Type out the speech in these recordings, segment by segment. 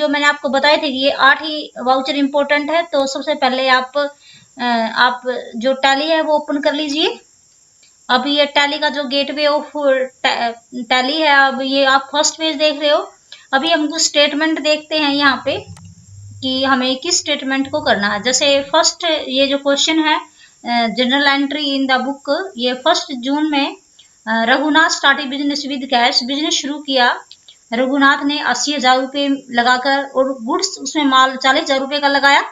जो मैंने आपको बताए थे कि ये 8 ही वाउचर इंपॉर्टेंट है। तो सबसे पहले आप जो टैली है वो ओपन कर लीजिए। अब ये टैली का जो गेटवे ऑफ टैली है, अब ये आप फर्स्ट पेज देख रहे हो। अभी हम कुछ स्टेटमेंट देखते हैं यहाँ पे कि हमें किस स्टेटमेंट को करना है। जैसे फर्स्ट ये जो क्वेश्चन है, general entry in the book, ये 1 जून में Raghunath started business with cash, business शुरू किया रघुनाथ ने 80,000 रुपये लगाकर, और गुड्स उसमें माल 40,000 रुपये का लगाया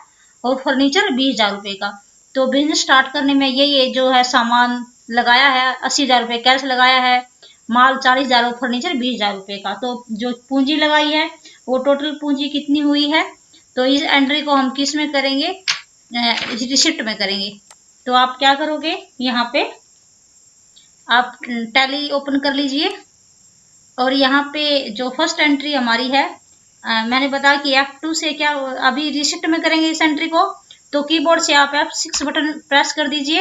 और फर्नीचर 20,000 रुपये का। तो बिजनेस स्टार्ट करने में ये जो है सामान लगाया है, 80,000 रुपये कैश लगाया है, माल 40,000 और फर्नीचर 20,000 रुपये का। तो जो पूंजी लगाई है वो टोटल पूंजी कितनी हुई है, तो इस एंट्री को हम किस में करेंगे, रिसिप्ट में करेंगे। तो आप क्या करोगे, यहाँ पे आप टैली ओपन कर लीजिए और यहाँ पे जो फर्स्ट एंट्री हमारी है, मैंने बताया कि F2 से क्या अभी रिसिप्ट में करेंगे इस एंट्री को, तो कीबोर्ड से आप F6 बटन प्रेस कर दीजिए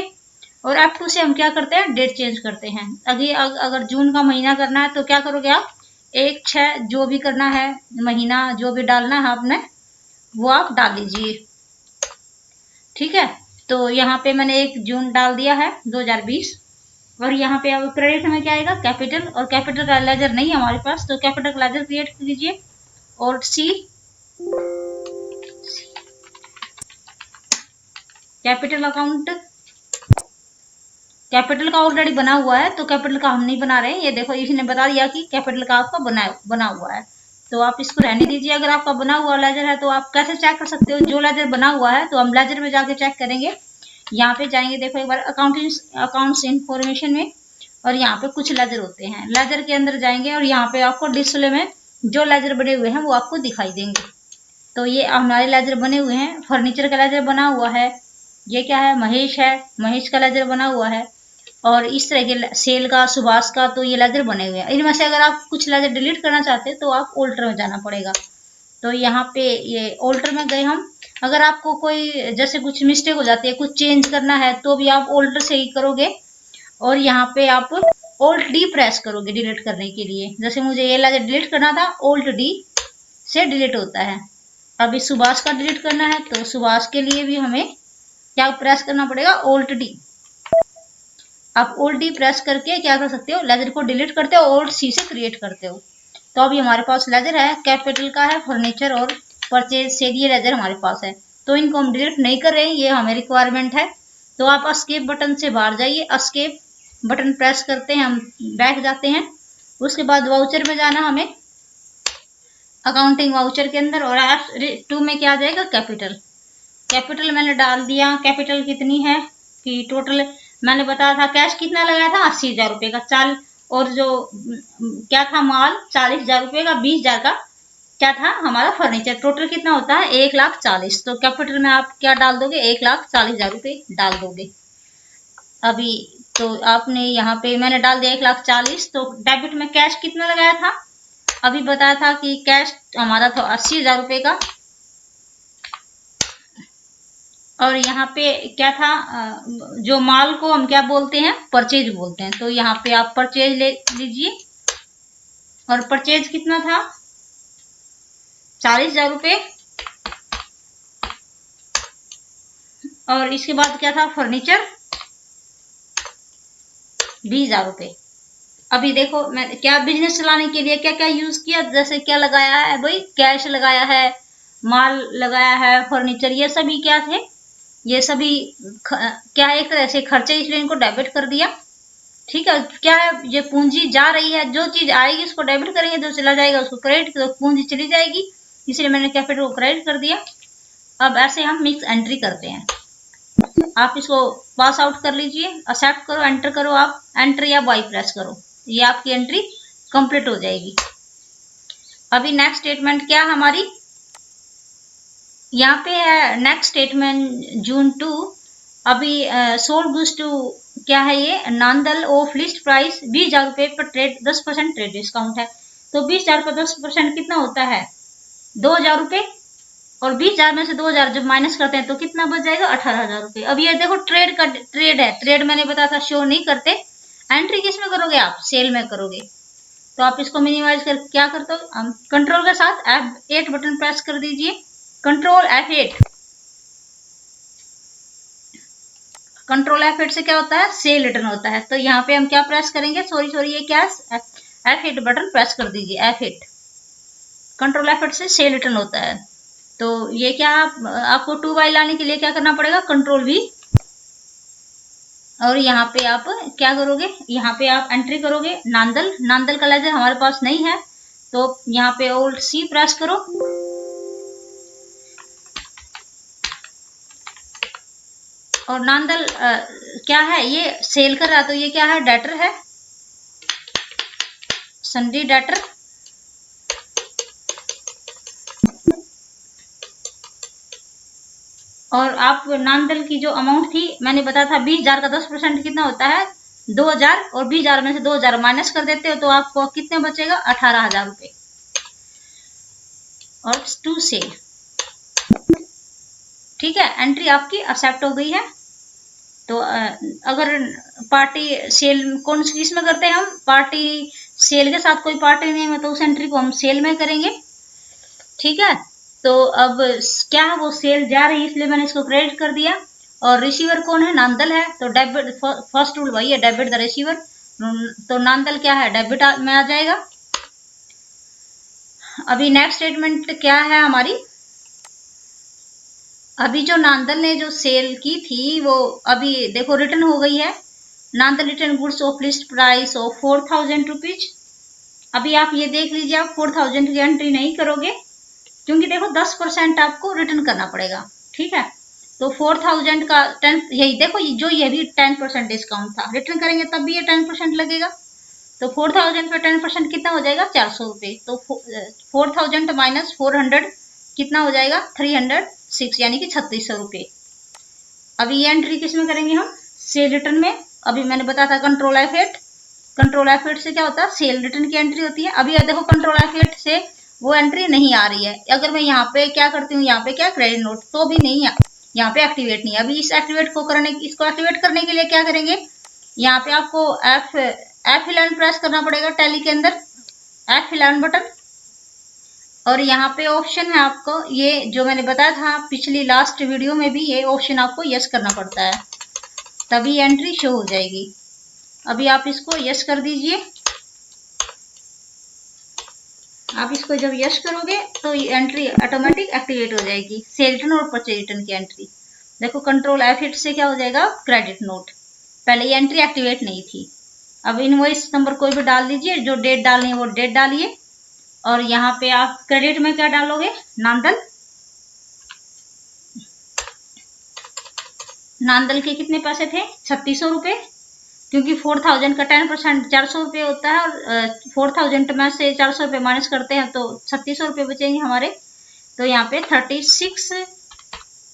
और F2 से हम क्या करते हैं, डेट चेंज करते हैं। अगर जून का महीना करना है तो क्या करोगे आप, 1/6 जो भी करना है महीना, जो भी डालना है आपने वो आप डाल दीजिए। ठीक है, तो यहाँ पे मैंने 1 जून डाल दिया है 2020। और यहाँ पे अब क्रेडिट में क्या आएगा, कैपिटल, और कैपिटल का लेजर नहीं है हमारे पास, तो कैपिटल का लेजर क्रिएट कर लीजिए और सी कैपिटल अकाउंट, कैपिटल का ऑलरेडी बना हुआ है तो कैपिटल का हम नहीं बना रहे हैं। ये देखो इसने बता दिया कि कैपिटल का आपका बना हुआ है, तो आप इसको रहने दीजिए। अगर आपका बना हुआ लेजर है तो आप कैसे चेक कर सकते हो, जो लेजर बना हुआ है तो हम लेजर में जाके चेक करेंगे। यहाँ पे जाएंगे, देखो एक बार अकाउंट्स इंफॉर्मेशन में, और यहाँ पे कुछ लेजर होते हैं, लेजर के अंदर जाएंगे और यहाँ पे आपको डिस्प्ले में जो लेजर बने हुए हैं वो आपको दिखाई देंगे। तो ये हमारे लेजर बने हुए हैं, फर्नीचर का लेजर बना हुआ है, ये क्या है, महेश है, महेश का लेजर बना हुआ है, और इस तरह के सेल का, सुभाष का, तो ये लेजर बने हुए हैं। इनमें से अगर आप कुछ लेजर डिलीट करना चाहते हैं तो आप ऑल्टर में जाना पड़ेगा। तो यहाँ पे ये ऑल्टर में गए हम। अगर आपको कोई जैसे कुछ मिस्टेक हो जाती है, कुछ चेंज करना है तो भी आप ऑल्टर से ही करोगे, और यहाँ पे आप ऑल्ट डी प्रेस करोगे डिलीट करने के लिए। जैसे मुझे ये लेजर डिलीट करना था, ऑल्ट डी से डिलीट होता है। अभी सुभाष का डिलीट करना है तो सुभाष के लिए भी हमें क्या प्रेस करना पड़ेगा, ऑल्ट डी। आप ऑल्ट डी प्रेस करके क्या कर सकते हो, लेजर को डिलीट करते हो, ऑल्ट सी से क्रिएट करते हो। तो अभी हमारे पास लेजर है, कैपिटल का है, फर्नीचर और परचेज सेल, ये लेजर हमारे पास है। तो इनको हम डिलीट नहीं कर रहे हैं, ये हमें रिक्वायरमेंट है। तो आप एस्केप बटन से बाहर जाइए, एस्केप बटन प्रेस करते हैं, हम बैठ जाते हैं। उसके बाद वाउचर में जाना हमें, अकाउंटिंग वाउचर के अंदर, और F2 में क्या आ जाएगा, कैपिटल। कैपिटल मैंने डाल दिया। कैपिटल कितनी है कि टोटल मैंने बताया था, कैश कितना लगाया था, 80,000 रुपये का चाल, और जो क्या था माल 40,000 रुपये का, 20,000 का क्या था हमारा फर्नीचर। टोटल कितना होता है, 1,40,000। तो कैपिटल में आप क्या डाल दोगे, 1,40,000 रुपये डाल दोगे। अभी तो आपने यहाँ पे मैंने डाल दिया 1,40,000। तो डेबिट में कैश कितना लगाया था, अभी बताया था कि कैश हमारा था 80,000 रुपये का, और यहाँ पे क्या था, जो माल को हम क्या बोलते हैं, परचेज बोलते हैं। तो यहाँ पे आप परचेज ले लीजिए, और परचेज कितना था, 40,000 रुपये, और इसके बाद क्या था, फर्नीचर 20,000 रुपये। अभी देखो मैं क्या बिजनेस चलाने के लिए क्या क्या यूज किया, जैसे क्या लगाया है भाई, कैश लगाया है, माल लगाया है, फर्नीचर, ये सभी क्या थे, ये सभी क्या एक तरह से खर्चे, इसलिए इनको डेबिट कर दिया। ठीक है, क्या है, ये पूंजी जा रही है, जो चीज आएगी उसको डेबिट करेंगे, जो चला जाएगा उसको क्रेडिट, तो पूंजी चली जाएगी, इसलिए मैंने कैपिटल को क्रेडिट कर दिया। अब ऐसे हम मिक्स एंट्री करते हैं। आप इसको पास आउट कर लीजिए, एक्सेप्ट करो, एंटर करो, आप एंटर या वाई प्रेस करो, ये आपकी एंट्री कंप्लीट हो जाएगी। अभी नेक्स्ट स्टेटमेंट क्या हमारी, यहाँ पे है नेक्स्ट स्टेटमेंट जून 2। अभी सोल्ड गुड्स टू क्या है, ये नांदल ऑफ लिस्ट प्राइस 20,000 रुपये पर ट्रेड, 10% ट्रेड डिस्काउंट है। तो 20,000 पर 10% कितना होता है, 2,000 रुपये, और 20,000 में से 2,000 जब माइनस करते हैं तो कितना बच जाएगा, 18,000 रुपये। अब ये देखो ट्रेड है, ट्रेड मैंने बताया था शो नहीं करते, एंट्री किस में करोगे आप, सेल में करोगे। तो आप इसको मिनिमाइज कर क्या करते हो, कंट्रोल के साथ F8 बटन प्रेस कर दीजिए, कंट्रोल F8। कंट्रोल F8 से क्या होता है, सेल रिटर्न होता है। तो यहाँ पे हम क्या प्रेस करेंगे, सॉरी ये क्या है, F8 बटन प्रेस कर दीजिए, F8। कंट्रोल F8 से सेल रिटर्न होता है। तो ये क्या आपको 2 बाई लाने के लिए क्या करना पड़ेगा, कंट्रोल V। और यहाँ पे आप क्या करोगे, यहाँ पे आप एंट्री करोगे नांदल का लेजर हमारे पास नहीं है, तो यहाँ पे Alt C प्रेस करो। और नांदल क्या है, ये सेल कर रहा, तो ये क्या है, डेटर है, सन्डी डेटर। और आप नांदल की जो अमाउंट थी मैंने बताया था 20,000 का 10% कितना होता है, 2,000, और 20,000 में से 2,000 माइनस कर देते हो तो आपको कितने बचेगा, 18,000 रुपये। और टू सेल, ठीक है, एंट्री आपकी एक्सेप्ट हो गई है। तो अगर पार्टी सेल कौन सी किस में करते हैं हम, पार्टी सेल के साथ कोई पार्टी नहीं है तो उस एंट्री को हम सेल में करेंगे, ठीक है। तो अब क्या है, वो सेल जा रही है इसलिए मैंने इसको क्रेडिट कर दिया। और रिसीवर कौन है, नांदल है, तो डेबिट, फर्स्ट रूल वही है, डेबिट द रिसीवर। तो नांदल क्या है, डेबिट में आ जाएगा। अभी नेक्स्ट स्टेटमेंट क्या है हमारी, अभी जो नांदल ने जो सेल की थी वो अभी देखो रिटर्न हो गई है, Nandal return goods of list price of 4,000 rupees. अभी आप ये देख लीजिए, आप 4,000 की एंट्री नहीं करोगे क्योंकि देखो 10% आपको रिटर्न करना पड़ेगा, ठीक है। तो 4,000 का 10, यही देखो जो ये भी 10% डिस्काउंट था, रिटर्न करेंगे तब भी ये 10% लगेगा। तो 4,000 पे 10% कितना हो जाएगा, 400 रुपये। तो 4,000 माइनस 400 कितना हो जाएगा, 306, यानी कि 3,600 रुपये। अभी ये एंट्री किस में करेंगे हम, सेल रिटर्न में। अभी मैंने बताया था कंट्रोल F8, कंट्रोल F8 से क्या होता है, सेल रिटर्न की एंट्री होती है। अभी देखो कंट्रोल F8 से वो एंट्री नहीं आ रही है, अगर मैं यहाँ पे क्या करती हूँ, यहाँ पे क्या क्रेडिट नोट, तो भी नहीं है, यहाँ पे एक्टिवेट नहीं है। अभी इसको एक्टिवेट करने के लिए क्या करेंगे, यहाँ पे आपको F11 प्रेस करना पड़ेगा टैली के अंदर, F11 बटन। और यहाँ पे ऑप्शन है आपको, ये जो मैंने बताया था पिछली लास्ट वीडियो में भी, ये ऑप्शन आपको यस करना पड़ता है तभी एंट्री शो हो जाएगी। अभी आप इसको यस कर दीजिए। आप इसको जब यस करोगे तो ये एंट्री ऑटोमेटिक एक्टिवेट हो जाएगी, सेल रिटर्न और परचेज रिटर्न की एंट्री। देखो कंट्रोल F8 से क्या हो जाएगा, क्रेडिट नोट, पहले ये एंट्री एक्टिवेट नहीं थी। अब इनवॉइस नंबर कोई भी डाल दीजिए, जो डेट डालनी है वो डेट डालिए। और यहाँ पे आप क्रेडिट में क्या डालोगे, नांदल के कितने पैसे थे, 3,600 रुपये, क्योंकि 4,000 का 10% 400 रुपये होता है, और 4,000 में से 400 रुपये माइनस करते हैं तो 3,600 रुपये बचेंगे हमारे। तो यहाँ पे 36।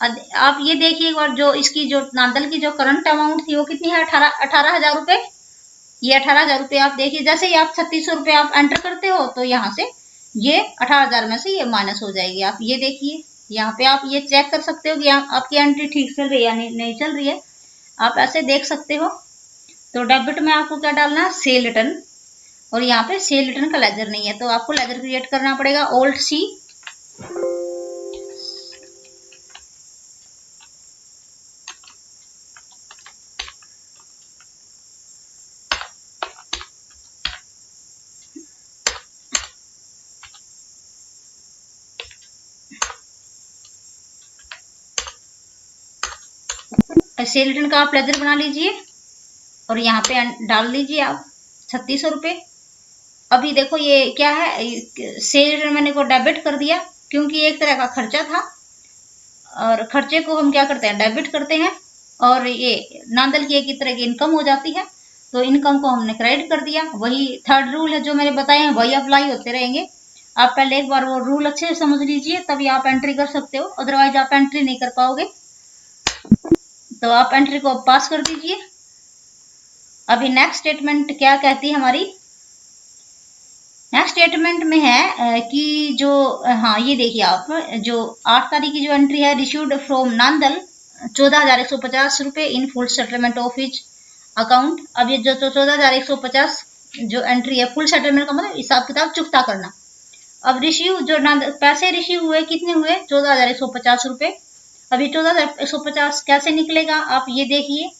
आप ये देखिए एक बार, जो इसकी जो नांदल की जो करंट अमाउंट थी वो कितनी है, 18,000 रुपये। ये 18,000 रुपये आप देखिए, जैसे ही आप 3,600 रुपये आप एंटर करते हो तो यहाँ से ये 18,000 में से ये माइनस हो जाएगी। आप ये देखिए, यहाँ पे आप ये चेक कर सकते हो कि आपकी एंट्री ठीक चल रही है या नहीं चल रही है, आप ऐसे देख सकते हो। तो डेबिट में आपको क्या डालना है, सेल रिटर्न, और यहाँ पे सेल रिटर्न का लेजर नहीं है तो आपको लेजर क्रिएट करना पड़ेगा, Alt C। सेल रिटर्न का आप लेजर बना लीजिए और यहाँ पे डाल लीजिए आप 3,600 रुपये। अभी देखो ये क्या है, सेल रिटर्न मैंने को डेबिट कर दिया क्योंकि एक तरह का खर्चा था, और खर्चे को हम क्या करते हैं, डेबिट करते हैं। और ये नांदल की एक तरह की इनकम हो जाती है, तो इनकम को हमने क्रेडिट कर दिया। वही थर्ड रूल है जो मैंने बताए हैं, वही अप्लाई होते रहेंगे। आप पहले एक बार वो रूल अच्छे से समझ लीजिए, तभी आप एंट्री कर सकते हो, अदरवाइज आप एंट्री नहीं कर पाओगे। तो आप एंट्री को पास कर दीजिए। अभी नेक्स्ट स्टेटमेंट क्या कहती है हमारी, नेक्स्ट स्टेटमेंट में है कि जो, हाँ ये देखिए आप, जो 8 तारीख की जो एंट्री है, रिसीव्ड फ्रॉम नांदल 14,150 रुपये in full settlement of his account. अब ये जो 14,150 जो एंट्री है, फुल सेटलमेंट का मतलब हिसाब किताब चुकता करना। अब रिसीव जो पैसे रिसीव हुए कितने हुए, 14,150 रुपए। अभी 14,150 कैसे निकलेगा आप ये देखिए।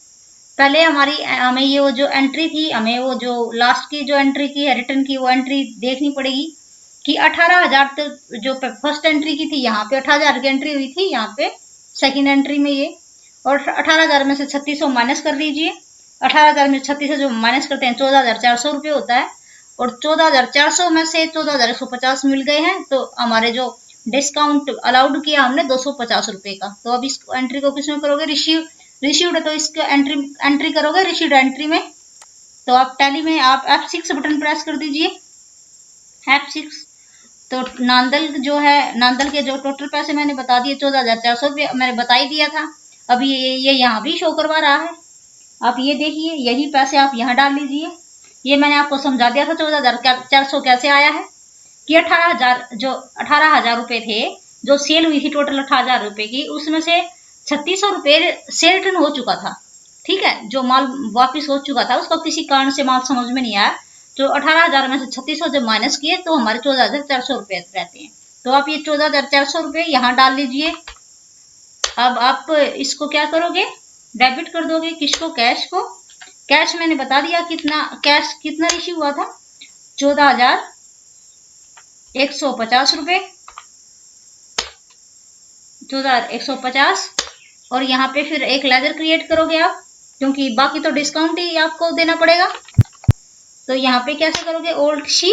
पहले हमें ये वो जो एंट्री थी, हमें वो जो लास्ट की जो एंट्री की है रिटर्न की, वो एंट्री देखनी पड़ेगी कि 18,000 तो जो फर्स्ट एंट्री की थी यहाँ पे 18,000 की एंट्री हुई थी, यहाँ पे सेकंड एंट्री में ये, और 18,000 में से 3600 माइनस कर दीजिए। 18,000 में 3600 जो माइनस करते हैं 14,400 रुपये होता है, और 14,400 में से 14,150 मिल गए हैं, तो हमारे जो डिस्काउंट अलाउड किया हमने 250 रुपये का। तो अब इस एंट्री को किसमें करोगे, रिसीव्ड है तो इसका एंट्री करोगे रिसीव्ड एंट्री में। तो आप टैली में आप F6 बटन प्रेस कर दीजिए, F6। तो नांदल जो है, नांदल के जो टोटल पैसे मैंने बता दिए 14,400 रुपये मैंने बता ही दिया था। अब ये यहाँ भी शो करवा रहा है, आप ये देखिए, यही पैसे आप यहाँ डाल लीजिए। ये मैंने आपको समझा दिया था 14,400 कैसे आया है, कि 18,000 जो 18,000 रुपये थे जो सेल हुई थी टोटल 18,000 रुपये की, उसमें से 3600 रुपये सेल रिटर्न हो चुका था। ठीक है, जो माल वापिस हो चुका था उसका किसी कारण से माल समझ में नहीं आया, जो 18,000 में से 3600 जब माइनस किए तो हमारे 14,400 रुपये रहते हैं। तो आप ये 14,400 रुपये यहाँ डाल लीजिए। अब आप इसको क्या करोगे, डेबिट कर दोगे, किसको, कैश को। कैश मैंने बता दिया कितना, कैश कितना रिसीव हुआ था, 14,150 रुपये, 14,150। और यहाँ पे फिर एक लेजर क्रिएट करोगे आप, क्योंकि बाकी तो डिस्काउंट ही आपको देना पड़ेगा। तो यहाँ पे कैसे करोगे, old she,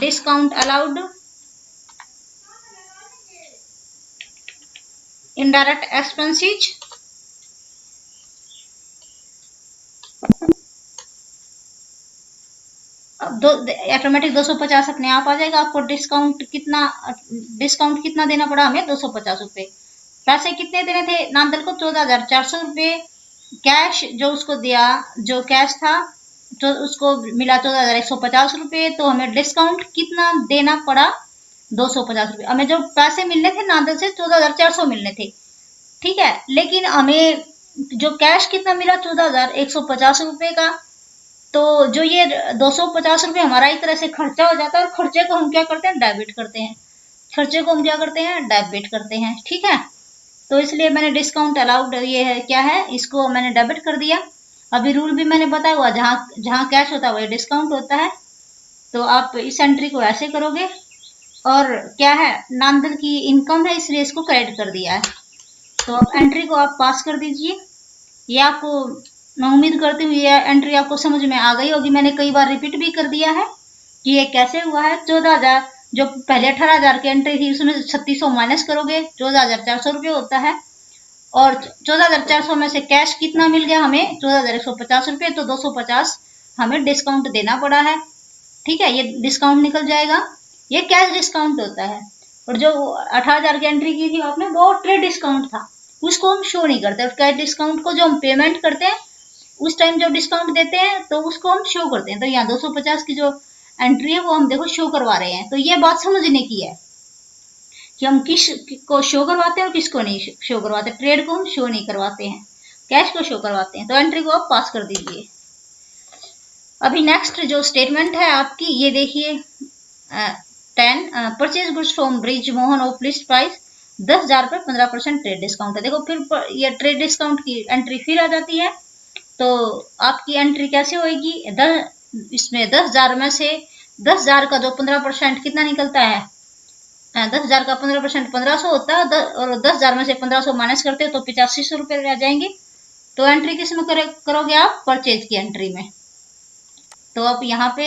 discount allowed, indirect expenses, automatic 250 अपने आप आ जाएगा। आपको डिस्काउंट कितना देना पड़ा हमें, 250 रुपये। पैसे कितने देने थे नांदल को, 14,400 रुपये। कैश जो उसको दिया, जो कैश था तो उसको मिला 14,150 रुपये। तो हमें डिस्काउंट कितना देना पड़ा, 250 रुपये। हमें जो पैसे मिलने थे नांदल से 14,400 मिलने थे, ठीक है, लेकिन हमें जो कैश कितना मिला 14,150 रुपये का। तो जो ये 250 रुपये हमारा एक तरह से खर्चा हो जाता है, और खर्चे को हम क्या करते हैं, डेबिट करते हैं। खर्चे को हम क्या करते हैं, डेबिट करते हैं, ठीक है। तो इसलिए मैंने डिस्काउंट अलाउड, ये है क्या है, इसको मैंने डेबिट कर दिया। अभी रूल भी मैंने बताया हुआ, जहाँ जहाँ कैश होता है वही डिस्काउंट होता है। तो आप इस एंट्री को ऐसे करोगे, और क्या है, नांदल की इनकम है इसलिए इसको क्रेडिट कर दिया है। तो आप एंट्री को आप पास कर दीजिए। ये आपको, मैं उम्मीद करती हूँ ये एंट्री आपको समझ में आ गई होगी। मैंने कई बार रिपीट भी कर दिया है कि ये कैसे हुआ है। 14,000 जो पहले 18,000 की एंट्री थी उसमें 3600 माइनस करोगे, 14,400 रुपये होता है। और 14,400 में से कैश कितना मिल गया हमें, 14,150 रुपये। तो 250 हमें डिस्काउंट देना पड़ा है, ठीक है, ये डिस्काउंट निकल जाएगा। ये कैश डिस्काउंट होता है। और जो 18,000 की एंट्री की थी आपने, वो ट्रेड डिस्काउंट था, उसको हम शो नहीं करते। कैश डिस्काउंट को जो हम पेमेंट करते हैं उस टाइम जो डिस्काउंट देते हैं तो उसको हम शो करते हैं। तो यहाँ 250 की जो एंट्री है वो हम देखो शो करवा रहे हैं। तो ये बात समझने की है कि हम किस को शो करवाते हैं और किसको नहीं शो करवाते। ट्रेड को हम शो नहीं करवाते हैं, कैश को शो करवाते हैं। तो एंट्री को आप पास कर दीजिए। अभी नेक्स्ट जो स्टेटमेंट है आपकी, ये देखिए 10 purchase goods from bridge Mohan of list price 10,000 रुपये, 15% ट्रेड डिस्काउंट है। देखो फिर ये ट्रेड डिस्काउंट की एंट्री फिर आ जाती है। तो आपकी एंट्री कैसे होगी, इसमें 10,000 में से 10,000 का जो 15% कितना निकलता है, 10,000 का 15% 1,500 होता है, और 10,000 में से 1,500 माइनस करते हो तो 8500 रुपये रह जाएंगे। तो एंट्री किस में करोगे आप, परचेज की एंट्री में। तो अब यहाँ पे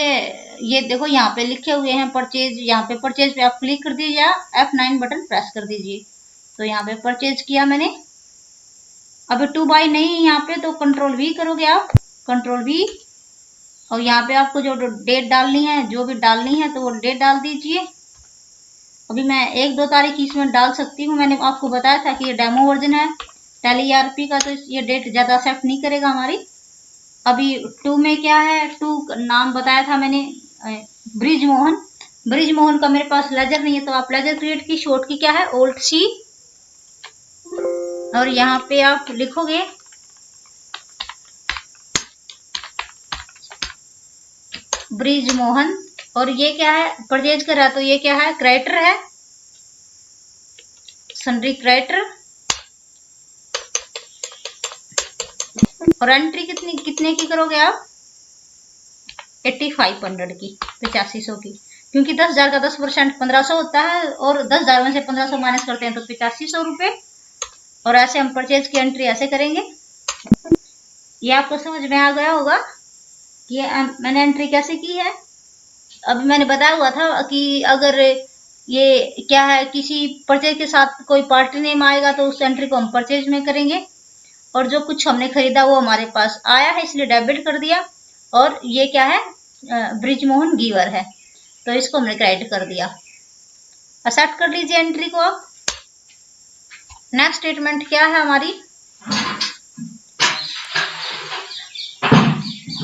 ये देखो, यहाँ पे लिखे हुए हैं परचेज, यहाँ पे परचेज पे आप क्लिक कर दीजिए या F9 बटन प्रेस कर दीजिए। तो यहाँ पे परचेज किया मैंने। अभी 2 बाई नहीं है यहाँ पे, तो कंट्रोल V करोगे आप, कंट्रोल V। और यहाँ पे आपको जो डेट डालनी है, जो भी डालनी है तो वो डेट डाल दीजिए। अभी मैं 1-2 तारीख इसमें डाल सकती हूँ। मैंने आपको बताया था कि ये डेमो वर्जन है टैली ERP का, तो ये डेट ज़्यादा एक्सेप्ट नहीं करेगा हमारी। अभी 2 में क्या है, 2 नाम बताया था मैंने, ब्रिज मोहन। ब्रिजमोहन का मेरे पास लेजर नहीं है, तो आप लेजर क्रिएट की, शॉर्ट की क्या है Alt C, और यहाँ पे आप लिखोगे ब्रिजमोहन, और ये क्या है परचेज कर रहा है, तो ये क्या है क्रेडिटर है, सन्ड्री क्रेडिटर, और एंट्री कितने की करोगे आप 8500 की, 8500 की, क्योंकि 10,000 का 10% 1500 होता है, और 10,000 में से 1500 माइनस करते हैं तो 8500 रुपये। और ऐसे हम परचेज की एंट्री ऐसे करेंगे। ये आपको समझ में आ गया होगा कि मैंने एंट्री कैसे की है। अभी मैंने बताया हुआ था कि अगर ये क्या है किसी परचेज के साथ कोई पार्टी नेम आएगा तो उस एंट्री को हम परचेज में करेंगे, और जो कुछ हमने खरीदा वो हमारे पास आया है इसलिए डेबिट कर दिया, और ये क्या है ब्रिजमोहन गिवर है तो इसको हमने क्रेडिट कर दिया। एक्सेप्ट कर लीजिए एंट्री को आप। नेक्स्ट स्टेटमेंट क्या है हमारी,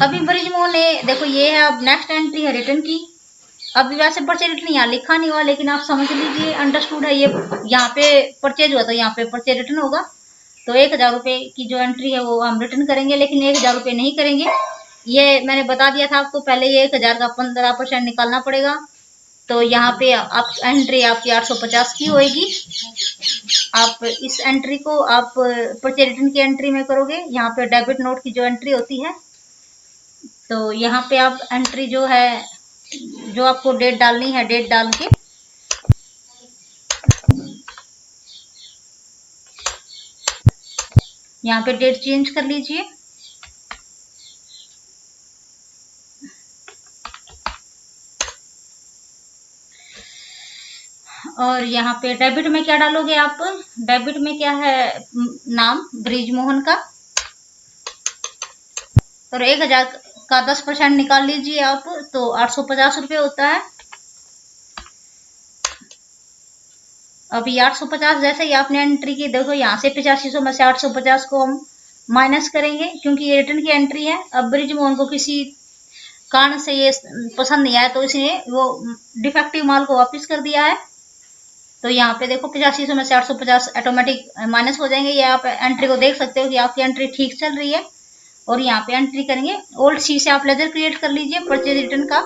अभी ब्रिजमोहन ने देखो ये है, अब नेक्स्ट एंट्री है रिटर्न की। अभी वैसे परचेज रिटर्न यहाँ लिखा नहीं हुआ, लेकिन आप समझ लीजिए अंडरस्टूड है, ये यहाँ पे परचेज हुआ तो यहाँ पे परचेज रिटर्न होगा, तो 1000 रुपये की जो एंट्री है वो हम रिटर्न करेंगे, लेकिन 1000 रुपये नहीं करेंगे। ये मैंने बता दिया था आपको पहले, ये 1000 का 15% निकालना पड़ेगा, तो यहाँ पे आप एंट्री आपकी 850 की होएगी। आप इस एंट्री को आप परचेज रिटर्न की एंट्री में करोगे, यहाँ पे डेबिट नोट की जो एंट्री होती है, तो यहाँ पे आप एंट्री जो है, जो आपको डेट डालनी है, डेट डाल के यहाँ पे डेट चेंज कर लीजिए। और यहाँ पे डेबिट में क्या डालोगे आप, डेबिट में क्या है नाम ब्रिजमोहन का, और 1000 का 10% निकाल लीजिए आप, तो 850 रुपये होता है। अभी 850 जैसे ही आपने एंट्री की, देखो यहाँ से 8500 में से 850 को हम माइनस करेंगे, क्योंकि ये रिटर्न की एंट्री है। अब ब्रिजमोहन को किसी कारण से ये पसंद नहीं आया तो इसने वो डिफेक्टिव माल को वापस कर दिया है, तो यहाँ पे देखो 8500 में से 850 ऑटोमेटिक माइनस हो जाएंगे। ये आप एंट्री को देख सकते हो कि आपकी एंट्री ठीक चल रही है, और यहाँ पे एंट्री करेंगे Alt C से आप लेजर क्रिएट कर लीजिए परचेज रिटर्न का।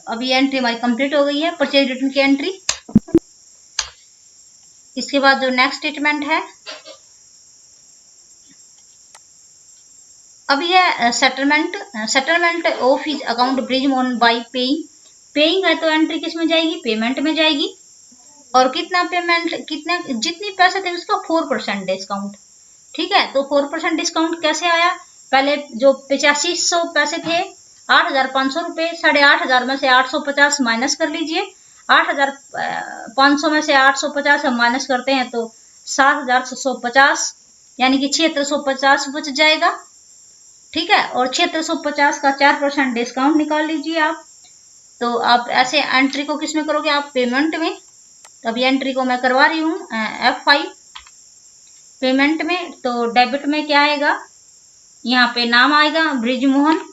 अभी एंट्री हमारी कंप्लीट हो गई है, परचेज रिटर्न की एंट्री। इसके बाद जो नेक्स्ट स्टेटमेंट है, अभी है settlement of his account Brijmohan bye paying. Paying है तो एंट्री किस में जाएगी, पेमेंट में जाएगी, और कितना पेमेंट, कितना जितनी पैसे थे उसका 4% डिस्काउंट। ठीक है, तो 4% डिस्काउंट कैसे आया, पहले जो 8500 पैसे थे 8500 रुपये, 8500 में से 850 माइनस कर लीजिए। 8500 में से 850 हम माइनस करते हैं तो 7650, यानी कि 7650 बच जाएगा। ठीक है, और 7650 का 4% डिस्काउंट निकाल लीजिए आप। तो आप ऐसे एंट्री को किस में करोगे आप, पेमेंट में। तो अभी एंट्री को मैं करवा रही हूँ F5 पेमेंट में। तो डेबिट में क्या आएगा, यहाँ पे नाम आएगा ब्रिजमोहन,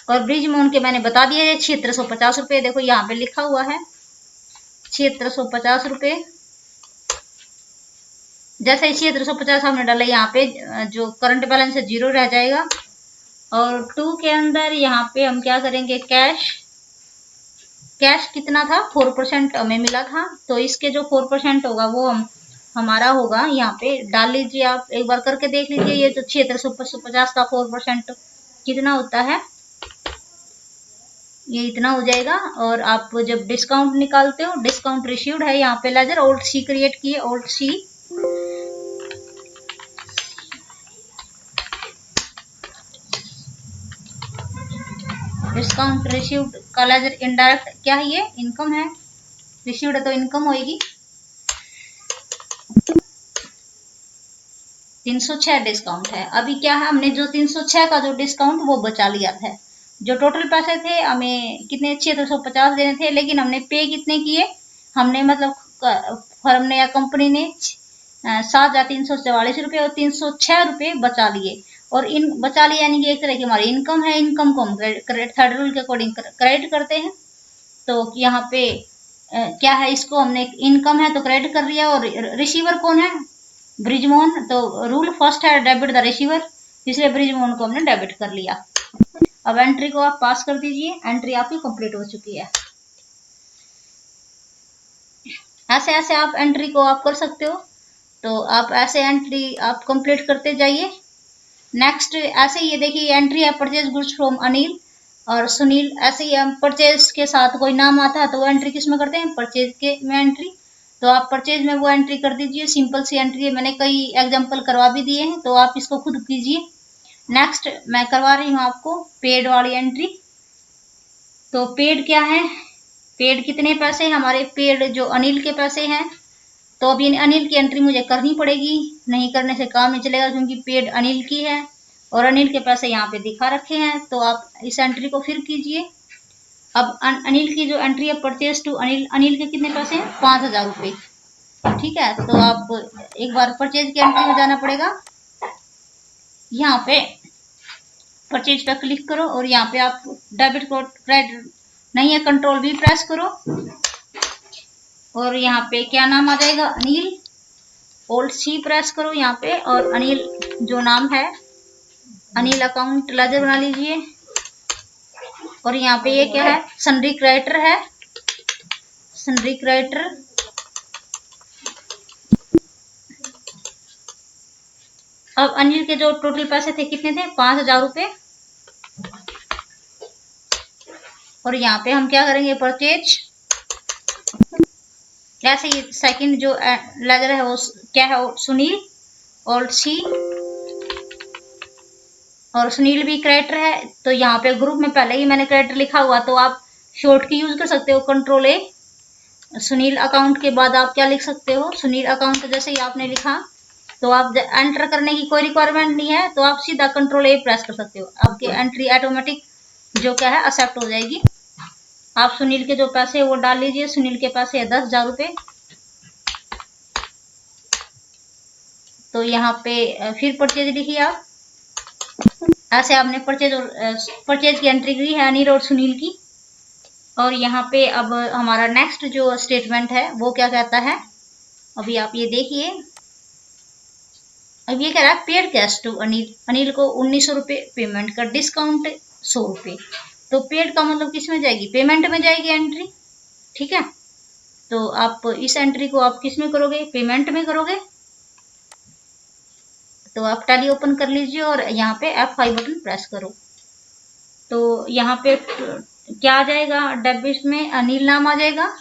और ब्रिजमोहन के मैंने बता दिया है 7650 रुपये, देखो यहाँ पे लिखा हुआ है 7650 रुपये। जैसे ही 7650 हमने डाला, यहाँ पे जो करंट बैलेंस है 0 रह जाएगा। और 2 के अंदर यहाँ पे हम क्या करेंगे, कैश कितना था 4% हमें मिला था, तो इसके जो 4% होगा वो हमारा होगा, यहाँ पे डाल लीजिए। आप एक बार करके देख लीजिए, ये जो 7650 का 4% कितना होता है, ये इतना हो जाएगा। और आप जब डिस्काउंट निकालते हो, डिस्काउंट रिसीव्ड है, यहाँ पे लेजर Alt C क्रिएट किए, Alt C, डिस्काउंट रिसीव्ड का लेजर इनडायरेक्ट क्या है, ये इनकम है, रिसीव्ड है तो इनकम होगी। 306 डिस्काउंट है। अभी क्या है, हमने जो 306 का जो डिस्काउंट वो बचा लिया था। जो टोटल पैसे थे हमें कितने, 650 देने थे, लेकिन हमने पे कितने किए, हमने मतलब फर्म ने या कंपनी ने 7,344 रुपये और 306 रुपये बचा लिए। और इन बचा लिए यानी कि एक तरह की हमारी इनकम है। इनकम को हम थर्ड रूल के अकॉर्डिंग क्रेडिट करते हैं। तो यहाँ पे क्या है, इसको हमने इनकम है तो क्रेडिट कर लिया। और रिसीवर कौन है, ब्रिजमोहन, तो रूल फर्स्ट है डेबिट द रिसीवर, इसलिए ब्रिजमोहन को हमने डेबिट कर लिया। अब एंट्री को आप पास कर दीजिए, एंट्री आपकी कंप्लीट हो चुकी है। ऐसे ऐसे आप एंट्री को आप कर सकते हो। तो आप ऐसे एंट्री आप कंप्लीट करते जाइए। नेक्स्ट ऐसे ये देखिए एंट्री है परचेज गुड्स फ्रॉम अनिल और सुनील। ऐसे ही हम परचेज के साथ कोई नाम आता है तो वो एंट्री किस में करते हैं, परचेज के में एंट्री। तो आप परचेज में वो एंट्री कर दीजिए, सिंपल सी एंट्री है। मैंने कई एग्जांपल करवा भी दिए हैं, तो आप इसको खुद कीजिए। नेक्स्ट मैं करवा रही हूँ आपको पेड वाली एंट्री। तो पेड क्या है, पेड कितने पैसे, हमारे पेड जो अनिल के पैसे हैं, तो अभी अनिल की एंट्री मुझे करनी पड़ेगी, नहीं करने से काम नहीं चलेगा, क्योंकि पेड अनिल की है और अनिल के पैसे यहाँ पे दिखा रखे हैं। तो आप इस एंट्री को फिर कीजिए। अब अनिल की जो एंट्री है परचेज टू अनिल, अनिल के कितने पैसे हैं, 5,000 रुपये। ठीक है, तो आप एक बार परचेज की एंट्री में जाना पड़ेगा। यहाँ पे परचेज पे क्लिक करो और यहाँ पे आप डेबिट कोड क्रेडिट नहीं है, कंट्रोल भी प्रेस करो और यहाँ पे क्या नाम आ जाएगा, अनिल। ओल्ड सी प्रेस करो यहाँ पे और अनिल जो नाम है, अनिल अकाउंट लेजर बना लीजिए। और यहाँ पे ये क्या है, सन्ड्री क्रेडिटर है, सन्ड्री क्रेडिटर। अब अनिल के जो टोटल पैसे थे कितने थे, 5,000 रुपये। और यहाँ पे हम क्या करेंगे, परचेज। ऐसे ही सेकंड जो लेजर है वो क्या है, सुनील, ओल्ड सी। और सुनील भी क्रेडिटर है, तो यहाँ पे ग्रुप में पहले ही मैंने क्रेडिटर लिखा हुआ, तो आप शॉर्ट की यूज कर सकते हो, कंट्रोल ए। सुनील अकाउंट के बाद आप क्या लिख सकते हो, सुनील अकाउंट जैसे ही आपने लिखा तो आप एंटर करने की कोई रिक्वायरमेंट नहीं है, तो आप सीधा कंट्रोल ए प्रेस कर सकते हो, आपकी एंट्री ऑटोमेटिक जो क्या है एक्सेप्ट हो जाएगी। आप सुनील के जो पैसे वो डाल लीजिए, सुनील के पैसे है 10,000 रुपये। तो यहाँ पे फिर परचेज लिखिए आप। ऐसे आपने परचेज की एंट्री की है अनिल और सुनील की। और यहाँ पे अब हमारा नेक्स्ट जो स्टेटमेंट है वो क्या कहता है, अभी आप ये देखिए। अब ये कह रहा है paid cash to Anil, Anil को 1900 रुपये पेमेंट का, डिस्काउंट 100 रुपये। तो पेड का मतलब किस में जाएगी, पेमेंट में जाएगी एंट्री। ठीक है, तो आप इस एंट्री को आप किस में करोगे, पेमेंट में करोगे। तो आप टैली ओपन कर लीजिए और यहाँ पे F5 बटन प्रेस करो। तो यहाँ पे क्या आ जाएगा, डेबिट में अनिल नाम आ जाएगा।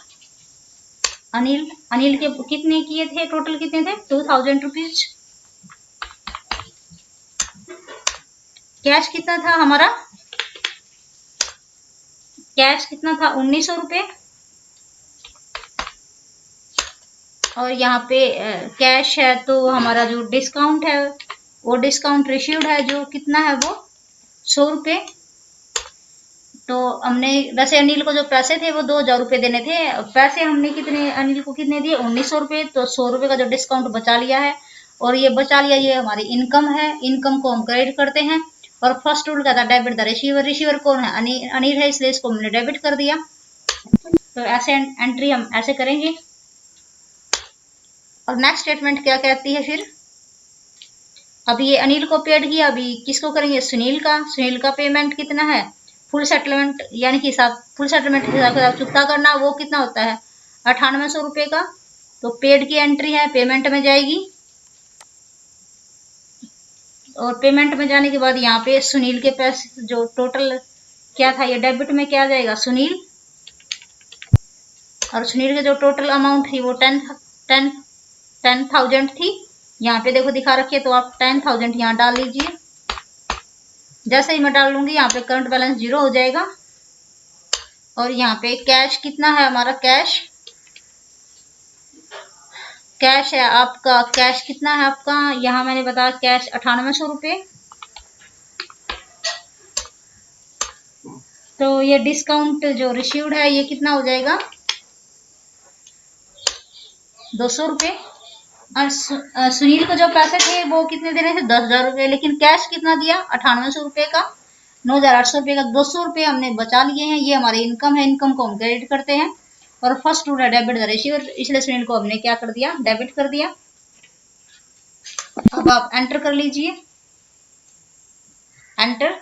अनिल, अनिल के कितने किए थे, टोटल कितने थे, 2,000 रुपीज। कैश कितना था हमारा, कैश कितना था, 1900 रुपये। और यहाँ पे कैश है, तो हमारा जो डिस्काउंट है वो डिस्काउंट रिसीव्ड है, जो कितना है वो 100 रुपये। तो हमने वैसे अनिल को जो पैसे थे वो 2,000 रुपये देने थे, पैसे हमने कितने अनिल को कितने दिए, 1900 रुपये। तो 100 रुपये का जो डिस्काउंट बचा लिया है, और ये बचा लिया, ये हमारी इनकम है। इनकम को हम क्रेडिट करते हैं। और फर्स्ट रूल क्या था, डेबिट द रिसीवर, रिसीवर कौन है, अनिल है, इसलिए इसको हमने डेबिट कर दिया। तो ऐसे एंट्री हम ऐसे करेंगे। और नेक्स्ट स्टेटमेंट क्या कहती है फिर, अभी ये अनिल को पेड किया, अभी किसको करेंगे, सुनील का। सुनील का पेमेंट कितना है, फुल सेटलमेंट यानी कि फुल सेटलमेंट के हिसाब चुकता करना, वो कितना होता है, 9800 रुपये का। तो पेड की एंट्री है, पेमेंट में जाएगी। और पेमेंट में जाने के बाद यहाँ पे सुनील के पैसे जो टोटल क्या था, ये डेबिट में क्या जाएगा, सुनील। और सुनील के जो टोटल अमाउंट थी वो 10,000 थी। यहाँ पे देखो दिखा रखी है, तो आप 10,000 यहाँ डाल लीजिए। जैसे ही मैं डाल लूंगी यहाँ पे करंट बैलेंस 0 हो जाएगा। और यहाँ पे कैश कितना है हमारा, कैश है आपका, कैश कितना है आपका, यहाँ मैंने बताया कैश 9800 रुपये। तो ये डिस्काउंट जो रिसीव्ड है ये कितना हो जाएगा, 200 रुपये। और सुनील को जो पैसे थे वो कितने देने थे, 10,000 रुपये, लेकिन कैश कितना दिया, 9800 रुपये का, 9,800 रुपये का 200 रुपये हमने बचा लिए हैं। ये हमारी इनकम है, इनकम को हम क्रेडिट करते हैं। और फर्स्ट रूल है डेबिट द रेशियो, इसलिए सुनील को हमने क्या कर दिया, डेबिट कर दिया। अब आप एंटर कर लीजिए, एंटर।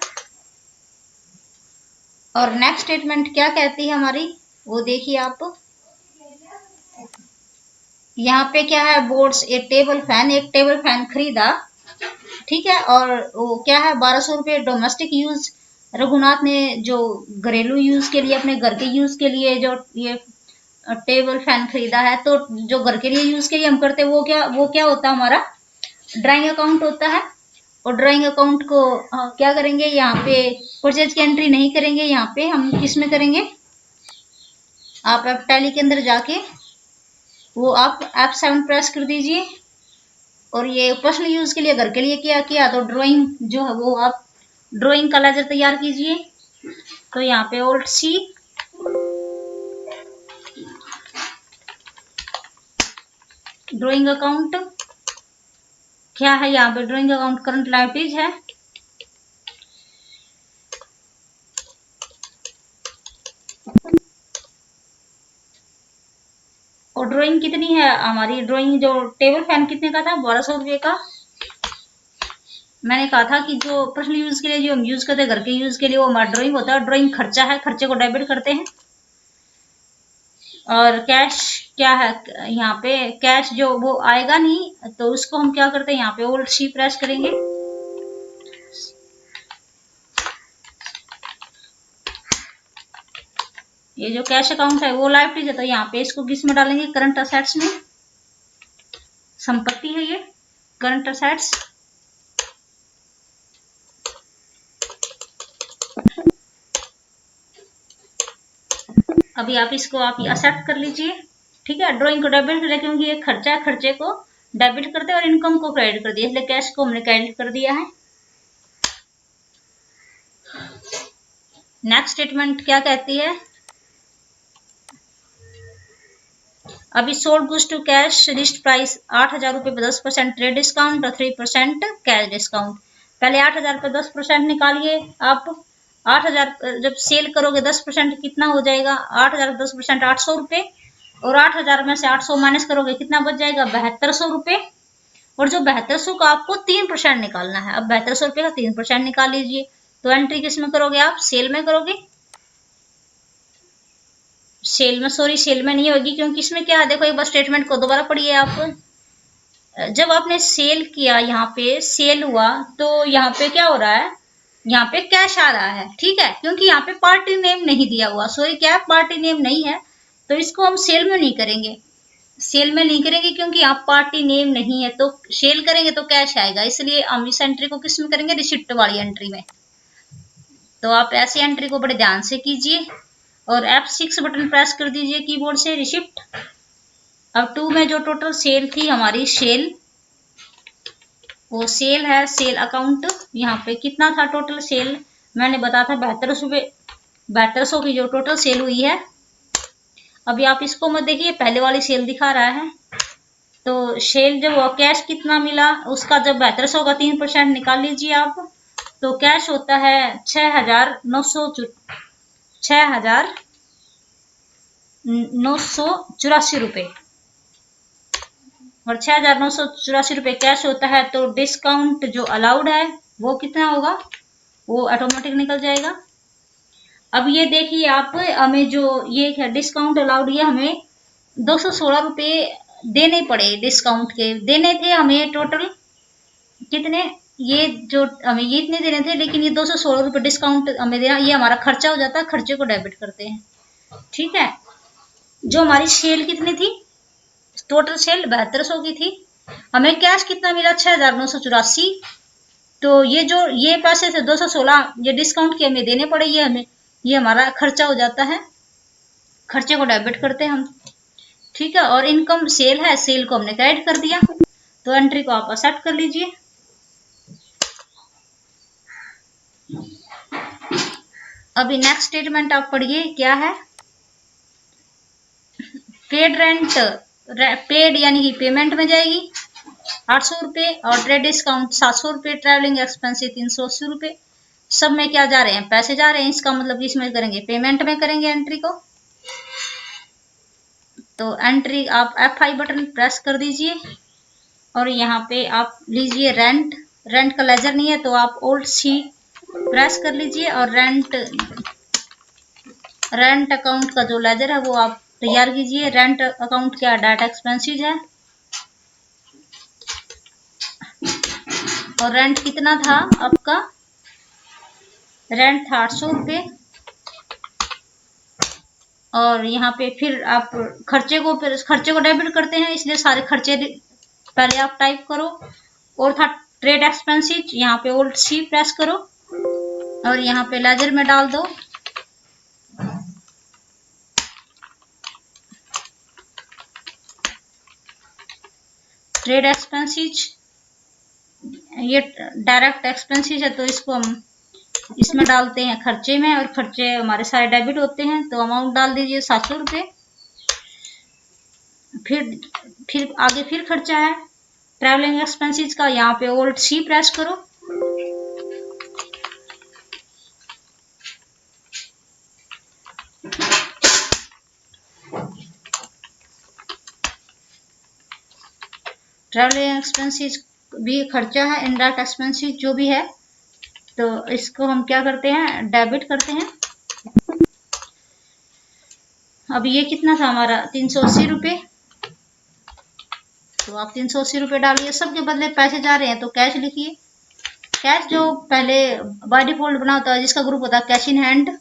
और नेक्स्ट स्टेटमेंट क्या कहती है हमारी, वो देखिए आप। यहाँ पे क्या है, बोर्ड्स एक टेबल फैन, एक टेबल फैन खरीदा, ठीक है। और वो क्या है, 1200 रुपये डोमेस्टिक यूज, रघुनाथ ने जो घरेलू यूज के लिए, अपने घर के यूज के लिए जो ये टेबल फैन खरीदा है, तो जो घर के लिए यूज के लिए हम करते हैं वो क्या होता है, हमारा ड्राइंग अकाउंट होता है। और ड्राइंग अकाउंट को क्या करेंगे, यहाँ पे परचेज की एंट्री नहीं करेंगे, यहाँ पे हम किस में करेंगे, आप टैली के अंदर जाके वो आप F7 प्रेस कर दीजिए। और ये पर्सनल यूज के लिए, घर के लिए क्या किया, तो ड्राइंग जो है वो आप ड्राइंग का लेजर तैयार कीजिए। तो यहाँ पे Alt C, ड्राइंग अकाउंट क्या है, यहाँ पे ड्राइंग अकाउंट करंट लायबिलिटीज है। और ड्राइंग कितनी है हमारी, ड्राइंग जो टेबल फैन कितने का था, 1200 रुपये का। मैंने कहा था कि जो पर्सनल यूज के लिए जो हम यूज करते हैं, घर के यूज के लिए, वो हमारा ड्राइंग होता है। ड्राइंग खर्चा है, खर्चे को डेबिट करते हैं। और कैश क्या है, यहाँ पे कैश जो वो आएगा नहीं, तो उसको हम क्या करते हैं, यहाँ पे Alt C प्रेस करेंगे। ये जो कैश अकाउंट है वो लायबिलिटीज है, तो यहाँ पे इसको किस में डालेंगे, करंट असेट्स में। संपत्ति है ये, करंट असेट्स। अभी आप इसको आप एक्सेप्ट कर लीजिए, ठीक है। ड्राइंग को डेबिट करें क्योंकि ये खर्चा है, खर्चे को डेबिट करते हैं और इनकम को क्रेडिट कर दिया, इसलिए कैश को हमने क्रेडिट कर दिया है। नेक्स्ट स्टेटमेंट क्या कहती है, अभी sold goods to cash list price 8,000 रुपये पर 10% ट्रेड डिस्काउंट और 3% कैश डिस्काउंट। पहले 8,000 पर 10% निकालिए आप। 8,000 जब सेल करोगे 10% कितना हो जाएगा, 8,000 पर 10% 800 रुपये। और 8,000 में से 800 माइनस करोगे कितना बच जाएगा, 7200 रुपये। और जो 7200 का आपको 3% निकालना है। अब 7200 रुपये का 3% निकाल लीजिए। तो एंट्री किस में करोगे आप, सेल में करोगे। सेल में, सॉरी सेल में नहीं होगी, क्योंकि इसमें क्या है, देखो एक बार स्टेटमेंट को दोबारा पढ़िए आप। जब आपने सेल किया, यहाँ पे सेल हुआ, तो यहाँ पे क्या हो रहा है, यहाँ पे कैश आ रहा है, ठीक है। क्योंकि यहाँ पे पार्टी नेम नहीं दिया हुआ, सॉरी क्या पार्टी नेम नहीं है, तो इसको हम सेल में नहीं करेंगे। सेल में नहीं करेंगे क्योंकि यहाँ पार्टी नेम नहीं है, तो सेल करेंगे तो कैश आएगा, इसलिए हम इस एंट्री को किस में करेंगे, रिसिप्ट वाली एंट्री में। तो आप ऐसी एंट्री को बड़े ध्यान से कीजिए और F6 बटन प्रेस कर दीजिए कीबोर्ड से, रिसिप्ट। अब 2 में जो टोटल सेल थी हमारी, सेल, वो सेल है, सेल अकाउंट। यहाँ पे कितना था टोटल सेल, मैंने बताया था 7200 रुपये, 7200 की जो टोटल सेल हुई है। अभी आप इसको मत देखिए, पहले वाली सेल दिखा रहा है। तो सेल जब कैश कितना मिला, उसका जब 7200 का 3% निकाल लीजिए आप, तो कैश होता है 6,984 रुपये। और 6,984 रुपये कैश होता है। तो डिस्काउंट जो अलाउड है वो कितना होगा, वो ऑटोमेटिक निकल जाएगा। अब ये देखिए आप, हमें जो ये है डिस्काउंट अलाउड, ये हमें 216 रुपये देने पड़े, डिस्काउंट के देने थे हमें टोटल कितने, ये जो हमें ये इतने देने थे, लेकिन ये 216 रुपये डिस्काउंट हमें देना, ये हमारा खर्चा हो जाता है, खर्चे को डेबिट करते हैं, ठीक है। जो हमारी सेल कितनी थी, टोटल सेल 7200 की थी, हमें कैश कितना मिला, 6,984। तो ये जो ये पैसे थे 216, ये डिस्काउंट के हमें देने पड़े, ये हमें, ये हमारा खर्चा हो जाता है, खर्चे को डेबिट करते हैं हम, ठीक है। और इनकम सेल है, सेल को हमने क्रेडिट कर दिया, तो एंट्री को आप एक्सेप्ट कर लीजिए। अभी नेक्स्ट स्टेटमेंट आप पढ़िए क्या है। पेड रेंट, पेड यानी कि पेमेंट में जाएगी 800 रुपये, और ट्रेड डिस्काउंट 700 रुपये, ट्रैवलिंग एक्सपेंस 380 रुपये। सब में क्या जा रहे हैं, पैसे जा रहे हैं। इसका मतलब इसमें करेंगे, पेमेंट में करेंगे एंट्री को। तो एंट्री आप F5 बटन प्रेस कर दीजिए, और यहाँ पे आप लीजिए रेंट। रेंट का लेजर नहीं है तो आप Alt C प्रेस कर लीजिए, और रेंट अकाउंट का जो लेजर है वो आप तैयार कीजिए। रेंट अकाउंट क्या डाटा एक्सपेंसेस है, और रेंट कितना था आपका, रेंट था 800 रुपये। और यहाँ पे फिर आप खर्चे को डेबिट करते हैं, इसलिए सारे खर्चे पहले आप टाइप करो। और था ट्रेड एक्सपेंसेस, यहाँ पे Alt C प्रेस करो, और यहाँ पे लेजर में डाल दो। ट्रेड एक्सपेंसेस ये डायरेक्ट एक्सपेंसेस है, तो इसको हम इसमें डालते हैं खर्चे में, और खर्चे हमारे सारे डेबिट होते हैं, तो अमाउंट डाल दीजिए 700 रुपये। फिर आगे फिर खर्चा है ट्रैवलिंग एक्सपेंसेस का, यहाँ पे Alt C प्रेस करो, ट्रैवलिंग एक्सपेंसेस भी खर्चा है, इनडायरेक्ट एक्सपेंसेस जो भी है, तो इसको हम क्या करते हैं, डेबिट करते हैं। अब ये कितना था हमारा 380 रुपये, तो आप 380 रुपये डालिए। सबके बदले पैसे जा रहे हैं तो कैश लिखिए। कैश जो पहले बाय डिफॉल्ट बना होता है, जिसका ग्रुप होता है कैश इन हैंड,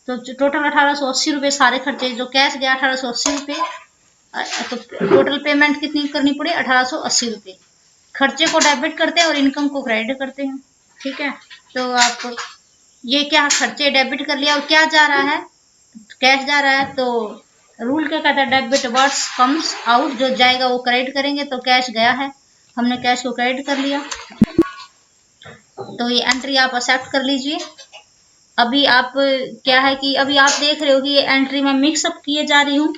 तो टोटल 1880 रुपये सारे खर्चे, जो कैश गया 1880 रुपये, तो टोटल पेमेंट कितनी करनी पड़ी 1880 रुपये। खर्चे को डेबिट करते हैं और इनकम को क्रेडिट करते हैं, ठीक है। तो आप ये क्या खर्चे डेबिट कर लिया, और क्या जा रहा है, कैश जा रहा है, तो रूल क्या कहता है, डेबिट वर्ड्स कम्स आउट, जो जाएगा वो क्रेडिट करेंगे, तो कैश गया है, हमने कैश को क्रेडिट कर लिया। तो ये एंट्री आप एक्सेप्ट कर लीजिए। अभी आप क्या है कि अभी आप देख रहे हो कि ये एंट्री में मिक्सअप किए जा रही हूँ,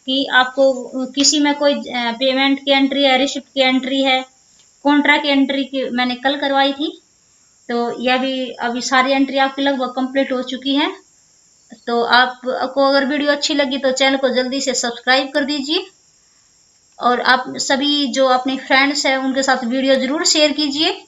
कि आपको किसी में कोई पेमेंट की एंट्री है, रिसिप्ट की एंट्री है, कॉन्ट्रैक्ट की एंट्री की मैंने कल करवाई थी, तो यह भी अभी सारी एंट्री आपकी लगभग कंप्लीट हो चुकी है। तो आपको अगर वीडियो अच्छी लगी तो चैनल को जल्दी से सब्सक्राइब कर दीजिए, और आप सभी जो अपने फ्रेंड्स हैं उनके साथ वीडियो ज़रूर शेयर कीजिए।